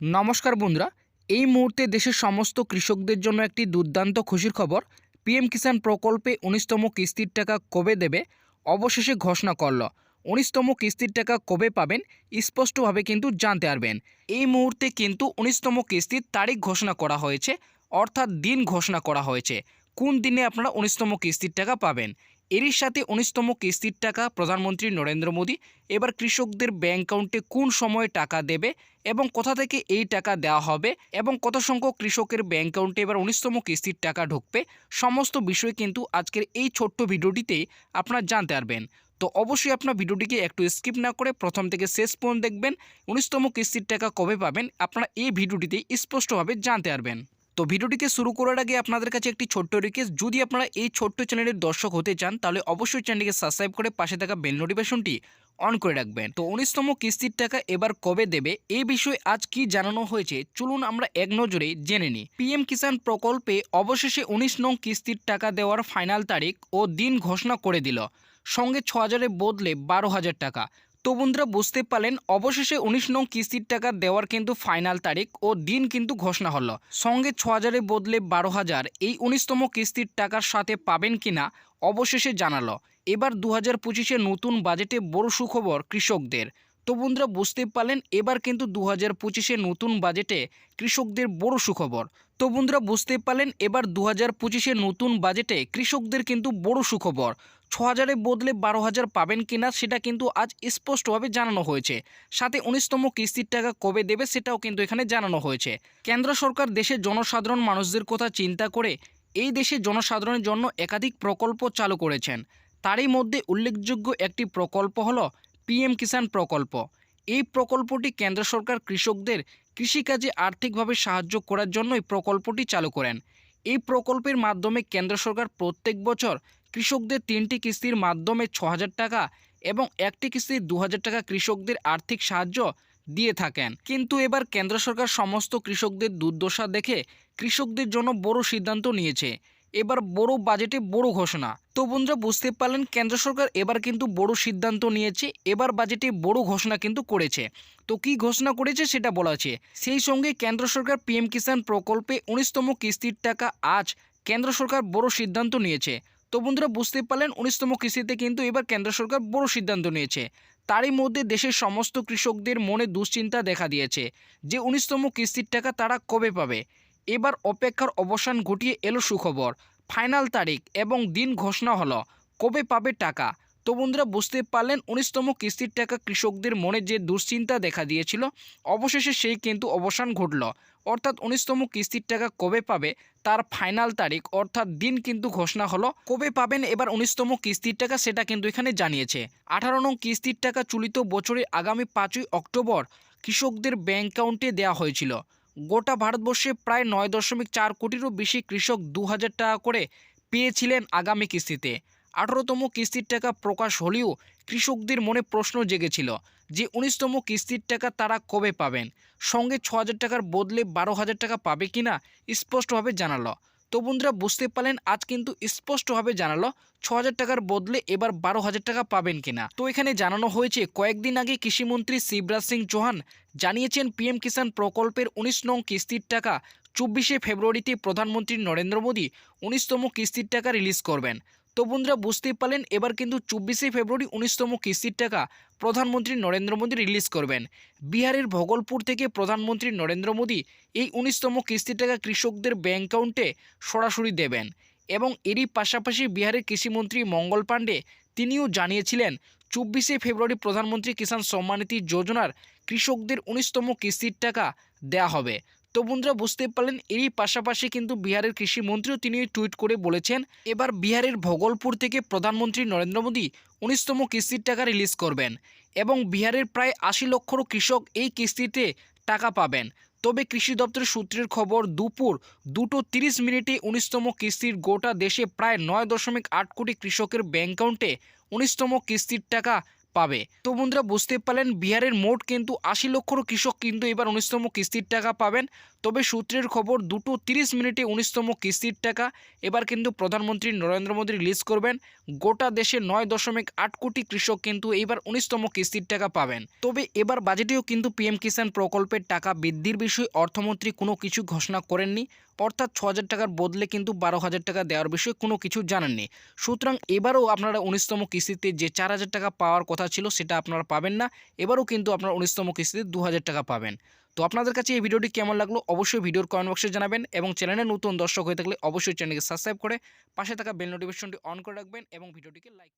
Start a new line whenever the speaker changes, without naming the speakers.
নমস্কার বন্ধুরা, এই মুহূর্তে দেশের সমস্ত কৃষকদের জন্য একটি দুর্দান্ত খুশির খবর। পিএম কিষাণ প্রকল্পে ১৯তম কিস্তির টাকা কবে দেবে অবশেষে ঘোষণা করল। ১৯তম কিস্তির টাকা কবে পাবেন স্পষ্টভাবে কিন্তু জানতে পারবেন। এই মুহূর্তে কিন্তু ১৯তম কিস্তির তারিখ ঘোষণা করা হয়েছে, অর্থাৎ দিন ঘোষণা করা হয়েছে কোন দিনে আপনারা ১৯তম কিস্তির টাকা পাবেন। এরই সাথে ১৯তম কিস্তির টাকা প্রধানমন্ত্রী নরেন্দ্র মোদী এবার কৃষকদের ব্যাংক অ্যাকাউন্টে কোন সময়ে টাকা দেবে এবং কোথা থেকে এই টাকা দেওয়া হবে এবং কত সংখ্যক কৃষকের ব্যাংক অ্যাকাউন্টে এবার ১৯তম কিস্তির টাকা ঢুকবে, সমস্ত বিষয় কিন্তু আজকের এই ছোট্ট ভিডিওটিতেই আপনারা জানতে পারবেন। তো অবশ্যই আপনার ভিডিওটিকে একটু স্কিপ না করে প্রথম থেকে শেষ পর্যন্ত দেখবেন। ১৯তম কিস্তির টাকা কবে পাবেন আপনারা এই ভিডিওটিতেই স্পষ্টভাবে জানতে পারবেন। তো ভিডিওটিকে শুরু করার আগে আপনাদের কাছে একটি ছোট্ট রিকোয়েস্ট, যদি আপনারা এই ছোট্ট চ্যানেলের দর্শক হতে চান তাহলে অবশ্যই চ্যানেলটিকে সাবস্ক্রাইব করে পাশে থাকা বেল নোটিফিকেশনটি অন করে রাখবেন। তো ১৯তম কিস্তির টাকা এবার কবে দেবে এই বিষয়ে আজ কি জানানো হয়েছে চলুন আমরা এক নজরে জেনে নিই। পিএম কিষাণ প্রকল্পে অবশেষে ১৯ নং কিস্তির টাকা দেওয়ার ফাইনাল তারিখ ও দিন ঘোষণা করে দিল, সঙ্গে ৬,০০০-এর বদলে ১২,০০০ টাকা। তো বন্ধুরা বুঝতে পারলেন অবশেষে ১৯ নং কিস্তির টাকা দেওয়ার কিন্তু ফাইনাল তারিখ ও দিন কিন্তু ঘোষণা হলো, সঙ্গে ৬,০০০-এর বদলে ১২,০০০ এই ১৯তম কিস্তির টাকার সাথে পাবেন কিনা অবশেষে জানালো। এবার ২০২৫-এ নতুন বাজেটে বড় সুখবর কৃষকদের। তো বন্ধুরা বুঝতে পারলেন এবার কিন্তু ২০২৫-এ নতুন বাজেটে কৃষকদের বড় সুখবর। তো বন্ধুরা বুঝতে পারলেন এবার ২০২৫-এ নতুন বাজেটে কৃষকদের কিন্তু বড় সুখবর। ৬,০০০-এর বদলে ১২,০০০ পাবেন কিনা সেটা কিন্তু আজ স্পষ্টভাবে জানানো হয়েছে। সাথে ১৯তম কিস্তির টাকা কবে দেবে সেটাও কিন্তু এখানে জানানো হয়েছে। কেন্দ্র সরকার দেশের জনসাধারণ মানুষদের কথা চিন্তা করে এই দেশের জনসাধারণের জন্য একাধিক প্রকল্প চালু করেছেন। তারই মধ্যে উল্লেখযোগ্য একটি প্রকল্প হলো পিএম কিষাণ প্রকল্প। এই প্রকল্পটি কেন্দ্র সরকার কৃষকদের কৃষিকাজে আর্থিকভাবে সাহায্য করার জন্য এই প্রকল্পটি চালু করেন। এই প্রকল্পের মাধ্যমে কেন্দ্র সরকার প্রত্যেক বছর কৃষকদের ৩টি কিস্তির মাধ্যমে ৬,০০০ টাকা এবং একটি কিস্তির ২,০০০ টাকা কৃষকদের আর্থিক সাহায্য দিয়ে থাকেন। কিন্তু এবার কেন্দ্র সরকার সমস্ত কৃষকদের দুর্দশা দেখে কৃষকদের জন্য বড় সিদ্ধান্ত নিয়েছে। এবার বড় বাজেটে বড় ঘোষণা। তো বন্ধুরা বুঝতে পারলেন কেন্দ্র সরকার এবার কিন্তু বড় সিদ্ধান্ত নিয়েছে, এবার বাজেটে বড় ঘোষণা কিন্তু করেছে। তো কি ঘোষণা করেছে সেটা বলা আছে। সেই সঙ্গে কেন্দ্র সরকার পিএম কিষাণ প্রকল্পে ১৯তম কিস্তির টাকা আজ কেন্দ্র সরকার বড় সিদ্ধান্ত নিয়েছে। তো বন্ধুরা বুঝতে পারলেন ১৯তম কিস্তিতে কিন্তু এবার কেন্দ্র সরকার বড় সিদ্ধান্ত নিয়েছে। তারই মধ্যে দেশের সমস্ত কৃষকদের মনে দুশ্চিন্তা দেখা দিয়েছে যে ১৯তম কিস্তির টাকা তারা কবে পাবে। এবার অপেক্ষার অবসান ঘটিয়ে এলো সুখবর। ফাইনাল তারিখ এবং দিন ঘোষণা হলো কবে পাবে টাকা। তো বন্ধুরা বুঝতে পারলেন ১৯তম কিস্তির টাকা কৃষকদের মনে যে দুশ্চিন্তা দেখা দিয়েছিল অবশেষে সেই কিন্তু অবসান ঘটল। অর্থাৎ ১৯তম কিস্তির টাকা কবে পাবে তার ফাইনাল তারিখ অর্থাৎ দিন কিন্তু ঘোষণা হলো। কবে পাবেন এবার ১৯তম কিস্তির টাকা সেটা কিন্তু এখানে জানিয়েছে। ১৮ নং কিস্তির টাকা চলিত বছরের আগামী ৫ই অক্টোবর কৃষকদের ব্যাংক অ্যাকাউন্টে দেওয়া হয়েছিল। গোটা ভারতবর্ষে প্রায় ৯.৪ কোটিরও বেশি কৃষক ২,০০০ টাকা করে পেয়েছিলেন আগামী কিস্তিতে। ১৮তম কিস্তির টাকা প্রকাশ হলেও কৃষকদের মনে প্রশ্ন জেগেছিল যে ১৯তম কিস্তির টাকা তারা কবে পাবেন, সঙ্গে ৬,০০০ টাকার বদলে ১২,০০০ টাকা পাবে কিনা স্পষ্টভাবে জানালো। তো বন্ধুরা বুঝতে পারলেন আজ কিন্তু স্পষ্টভাবে জানালো ৬,০০০ টাকার বদলে এবার ১২,০০০ টাকা পাবেন কিনা। তো এখানে জানানো হয়েছে কয়েকদিন আগে কৃষিমন্ত্রী শিবরাজ সিং চৌহান জানিয়েছেন পিএম কিষাণ প্রকল্পের ১৯ নং কিস্তির টাকা ২৪শে ফেব্রুয়ারিতে প্রধানমন্ত্রী নরেন্দ্র মোদী ১৯তম কিস্তির টাকা রিলিজ করবেন। তো বন্ধুরা বুঝতেই পারলেন এবার কিন্তু ২৪শে ফেব্রুয়ারি ১৯তম কিস্তির টাকা প্রধানমন্ত্রী নরেন্দ্র মোদী রিলিজ করবেন। বিহারের ভগলপুর থেকে প্রধানমন্ত্রী নরেন্দ্র মোদী এই ১৯তম কিস্তির টাকা কৃষকদের ব্যাংক অ্যাকাউন্টে সরাসরি দেবেন। এবং এরই পাশাপাশি বিহারের কৃষিমন্ত্রী মঙ্গল পাণ্ডে তিনিও জানিয়েছিলেন ২৪শে ফেব্রুয়ারি প্রধানমন্ত্রী কিষাণ সম্মান নিধি যোজনার কৃষকদের ১৯তম কিস্তির টাকা দেয়া হবে। তো বন্ধুরা বুঝতে পারলেন এরই পাশাপাশি কিন্তু বিহারের কৃষিমন্ত্রীও তিনি টুইট করে বলেছেন এবার বিহারের ভগলপুর থেকে প্রধানমন্ত্রী নরেন্দ্র মোদী ১৯তম কিস্তির টাকা রিলিজ করবেন এবং বিহারের প্রায় ৮০ লক্ষর কৃষক এই কিস্তিতে টাকা পাবেন। তবে কৃষি দপ্তরের সূত্রের খবর দুপুর 2:30 ১৯তম কিস্তির গোটা দেশে প্রায় ৯.৮ কোটি কৃষকের ব্যাংক অ্যাকাউন্টে ১৯তম কিস্তির টাকা পাবে। তো বন্ধুরা বুঝতে পারলেন বিহারের মোট কিন্তু ৮০ লক্ষর কৃষক কিন্তু এবার ১৯তম কিস্তির টাকা পাবেন। তবে সূত্রের খবর 2:30 ১৯তম কিস্তির টাকা এবার কিন্তু প্রধানমন্ত্রী নরেন্দ্র মোদী রিলিজ করবেন। গোটা দেশে ৯.৮ কোটি কৃষক কিন্তু এইবার ১৯তম কিস্তির টাকা পাবেন। তবে এবার বাজেটেও কিন্তু পিএম কিষাণ প্রকল্পের টাকা বৃদ্ধির বিষয়ে অর্থমন্ত্রী কোনো কিছু ঘোষণা করেননি, অর্থাৎ ৬,০০০ টাকার বদলে কিন্তু ১২,০০০ টাকা দেওয়ার বিষয়ে কোনো কিছু জানাননি। সুতরাং এবারও আপনারা ১৯তম কিস্তিতে যে ৪,০০০ টাকা পাওয়ার কথা ছিল সেটা আপনারা পাবেন না। এবারও কিন্তু আপনারা ১৯তম কিস্তিতে ২,০০০ টাকা পাবেন। তো আপনাদের কাছে এই ভিডিওটি কেমন লাগলো অবশ্যই ভিডিওর কমেন্ট বক্সে জানাবেন এবং চ্যানেলে নতুন দর্শক হয়ে থাকলে অবশ্যই চ্যানেলকে সাবস্ক্রাইব করে পাশে থাকা বেল নোটিফিকেশনটি অন করে রাখবেন এবং ভিডিওটিকে লাইক